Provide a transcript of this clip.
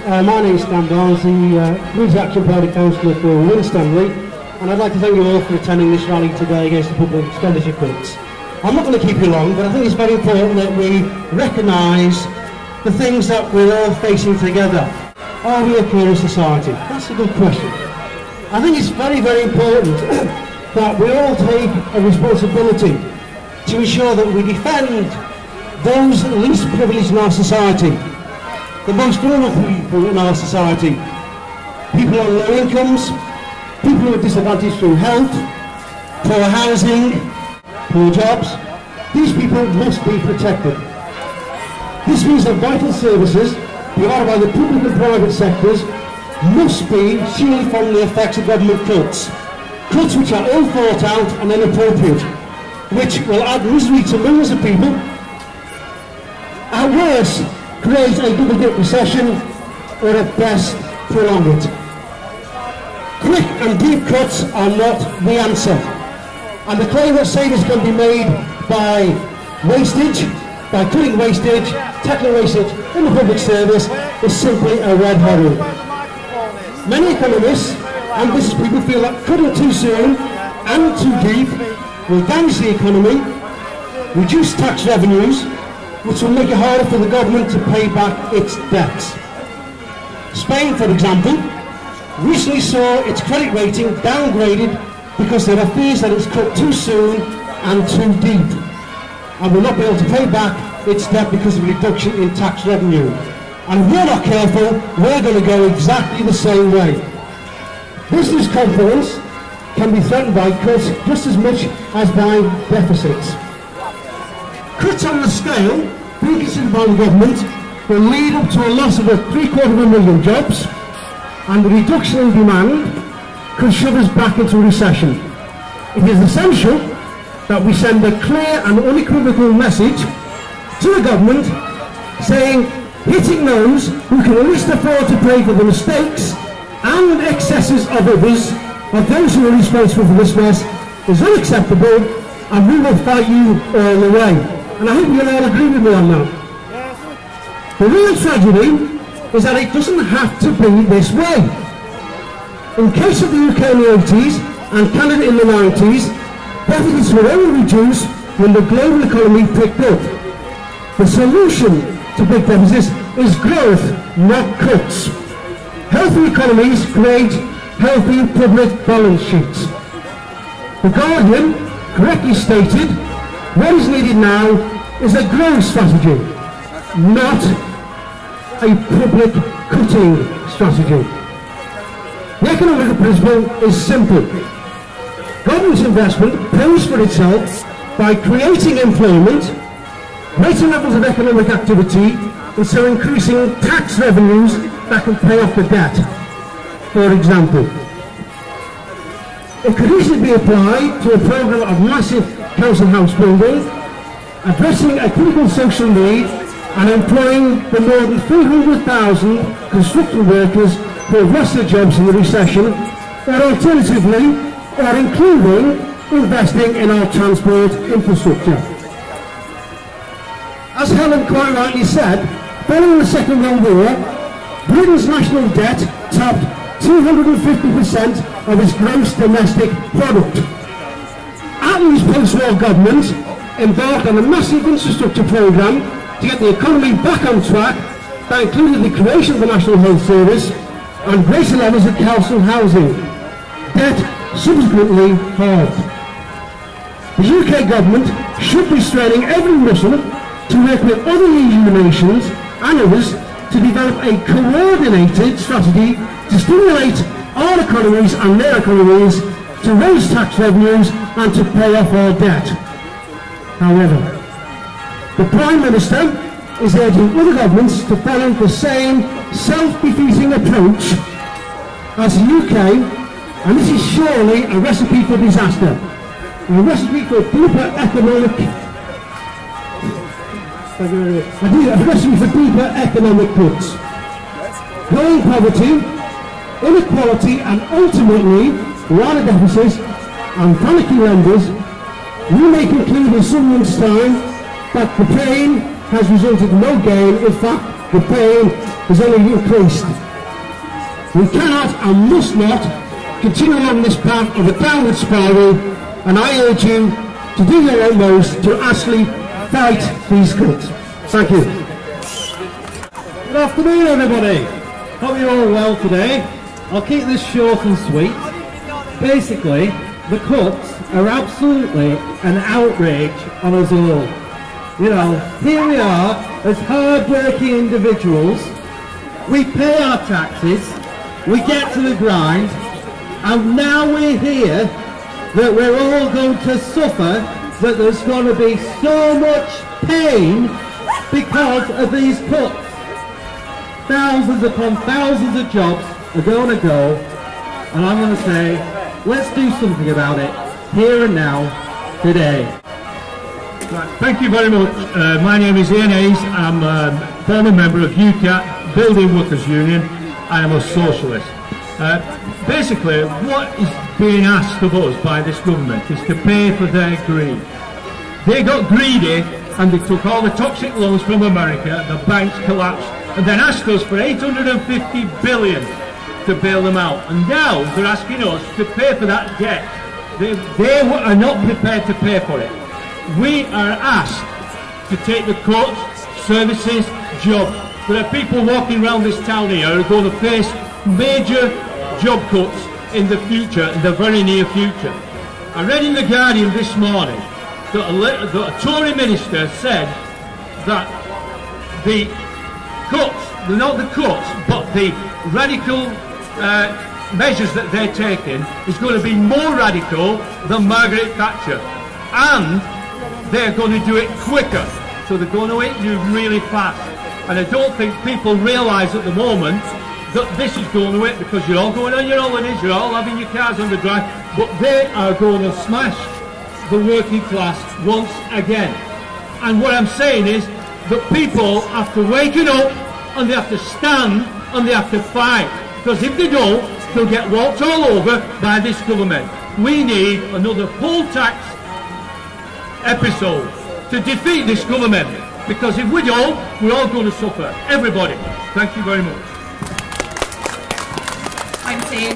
My name is Dan Barnes, the Community Action Party Councillor for Wigan, and I'd like to thank you all for attending this rally today against the public expenditure cuts. I'm not going to keep you long, but I think it's very important that we recognise the things that we're all facing together. Are we a caring society? That's a good question. I think it's very, very important that we all take a responsibility to ensure that we defend those least privileged in our society, the most vulnerable people in our society, people on low incomes, people who are disadvantaged through health, poor housing, poor jobs. These people must be protected. This means that vital services provided by the public and private sectors must be shielded from the effects of government cuts. Cuts which are ill thought out and inappropriate, which will add misery to millions of people. At worst, create a double-dip recession, or at best, prolong it. Quick and deep cuts are not the answer. And the claim that savings can be made by wastage, by cutting wastage, tackling wastage in the public service, is simply a red herring. Many economists and business people feel that cutting too soon and too deep will damage the economy, reduce tax revenues, which will make it harder for the government to pay back its debts. Spain, for example, recently saw its credit rating downgraded because there are fears that it's cut too soon and too deep, and will not be able to pay back its debt because of a reduction in tax revenue. And if we're not careful, we're going to go exactly the same way. Business confidence can be threatened by cuts just as much as by deficits. Cuts on the scale being considered by the government will lead up to a loss of 750,000 jobs, and the reduction in demand could shove us back into a recession. It is essential that we send a clear and unequivocal message to the government saying hitting those who can least afford to pay for the mistakes and excesses of others, of those who are responsible for this mess, is unacceptable, and we will fight you all the way. And I hope you'll all agree with me on that. The real tragedy is that it doesn't have to be this way. In case of the UK in the 80s and Canada in the 90s, deficits were only reduced when the global economy picked up. The solution to big deficits is growth, not cuts. Healthy economies create healthy public balance sheets. The Guardian correctly stated, what is needed now is a growth strategy, not a public cutting strategy. The economic principle is simple. Government investment pays for itself by creating employment, greater levels of economic activity, and so increasing tax revenues that can pay off the debt. For example, it could easily be applied to a programme of massive council house building, addressing a critical social need and employing the more than 300,000 construction workers who have lost their jobs in the recession, or alternatively, or including investing in our transport infrastructure. As Helen quite rightly said, following the Second World War, Britain's national debt topped 250% of its gross domestic product. Attlee's post-war government embarked on a massive infrastructure programme to get the economy back on track that included the creation of the National Health Service and greater levels of council housing. Debt subsequently halved. The UK government should be straining every muscle to work with other EU nations and others to develop a coordinated strategy to stimulate our economies and their economies, to raise tax revenues and to pay off our debt. However, the Prime Minister is urging other governments to follow the same self-defeating approach as the UK, and this is surely a recipe for disaster, a recipe for deeper economic cuts. Growing poverty, inequality, and ultimately wider deficits and panicky lenders, we may conclude in some months' time that the pain has resulted in no gain, in fact the pain has only increased. We cannot and must not continue along this path of a downward spiral, and I urge you to do your utmost to actually fight these cuts. Thank you. Good afternoon, everybody. Hope you're all well today. I'll keep this short and sweet. Basically, the cuts are absolutely an outrage on us all. You know, here we are as hard-working individuals. We pay our taxes, we get to the grind, and now we're here that we're all going to suffer, that there's going to be so much pain because of these cuts. Thousands upon thousands of jobs are going to go, and I'm going to say, let's do something about it, here and now, today. Right, thank you very much. My name is Ian Hayes. I'm a former member of UCAT, Building Workers Union. I am a socialist. Basically, what is being asked of us by this government is to pay for their greed. They got greedy and they took all the toxic loans from America, the banks collapsed, and then asked us for 850 billion to bail them out. And now they're asking us to pay for that debt. They are not prepared to pay for it. We are asked to take the cuts, services, jobs. There are people walking around this town here who are going to face major job cuts in the future, in the very near future. I read in The Guardian this morning that a Tory minister said that the cuts, not the cuts, but the radical measures that they're taking is going to be more radical than Margaret Thatcher. And they're going to do it quicker, so they're going to do it really fast. And I don't think people realise at the moment that this is going to it, because you're all going on your holidays, you're all having your cars on the drive, but they are going to smash the working class once again. And what I'm saying is that people have to waken up, and they have to stand, and they have to fight, because if they don't, they'll get walked all over by this government. We need another poll tax episode to defeat this government, because if we don't, we're all going to suffer, everybody. Thank you very much.